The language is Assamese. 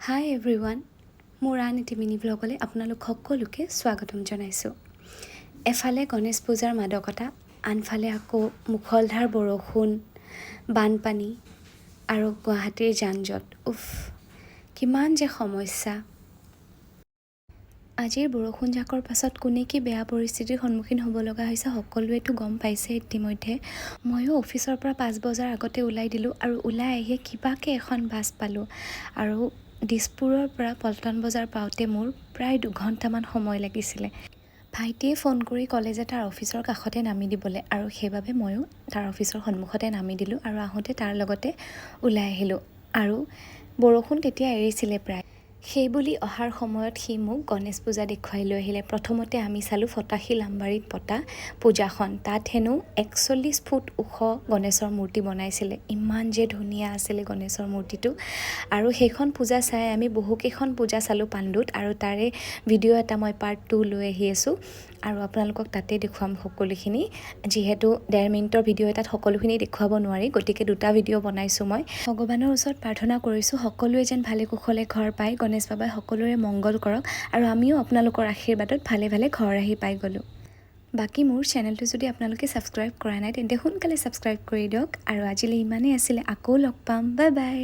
হাই এভৰিৱান, মোৰ আন এটি মিনি ব্লগলৈ আপোনালোক সকলোকে স্বাগতম জনাইছোঁ। এফালে গণেশ পূজাৰ মাদকতা, আনফালে আকৌ মুখলধাৰ বৰষুণ, বানপানী আৰু গুৱাহাটীৰ যান-জঁট। কিমান যে সমস্যা। আজিৰ বৰষুণ জাকৰ পাছত কোনে কি বেয়া পৰিস্থিতিৰ সন্মুখীন হ'ব লগা হৈছে সকলোৱেতো গম পাইছে ইতিমধ্যে। ময়ো অফিচৰ পৰা 5 বজাৰ আগতে ওলাই দিলোঁ আৰু ওলাই আহিয়ে কিবাকৈ এখন বাছ পালোঁ আৰু দিছপুৰৰ পৰা পল্টন বজাৰ পাওঁতে মোৰ প্ৰায় 2 ঘণ্টামান সময় লাগিছিলে। ভাইটিয়ে ফোন কৰি ক'লে যে তাৰ অফিচৰ কাষতে নামি দিবলৈ, আৰু সেইবাবে ময়ো তাৰ অফিচৰ সন্মুখতে নামি দিলোঁ আৰু আহোঁতে তাৰ লগতে ওলাই আহিলোঁ। আৰু বৰষুণ তেতিয়া এৰিছিলে প্ৰায়। সেইবুলি অহাৰ সময়ত সি মোক গণেশ পূজা দেখুৱাই লৈ আহিলে। প্ৰথমতে আমি চালোঁ ফটাশিল আমবাৰীত পতা পূজাখন। তাত হেনো 41 ফুট ওখ গণেশৰ মূৰ্তি বনাইছিলে। ইমান যে ধুনীয়া আছিলে গণেশৰ মূৰ্তিটো। আৰু সেইখন পূজা চাই আমি বহুকেইখন পূজা চালোঁ পাণ্ডুত, আৰু তাৰে ভিডিঅ' এটা মই পাৰ্ট 2 লৈ আহি আছোঁ আৰু আপোনালোকক তাতে দেখুৱাম সকলোখিনি। যিহেতু 1.5 মিনিটৰ ভিডিঅ' এটাত সকলোখিনি দেখুৱাব নোৱাৰি, গতিকে 2টা ভিডিঅ' বনাইছোঁ মই। ভগৱানৰ ওচৰত প্ৰাৰ্থনা কৰিছোঁ সকলোৱে যেন ভালে কুশলে ঘৰ পায়, গণেশ বাবাই সকলোৰে মংগল কৰক, আৰু আমিও আপোনালোকৰ আশীৰ্বাদত ভালে ভালে ঘৰ আহি পাই গ'লোঁ। বাকী মোৰ চেনেলটো যদি আপোনালোকে ছাবস্ক্ৰাইব কৰা নাই তেন্তে সোনকালে ছাবস্ক্ৰাইব কৰি দিয়ক। আৰু আজিলৈ ইমানেই আছিলে, আকৌ লগ পাম, বাই বাই।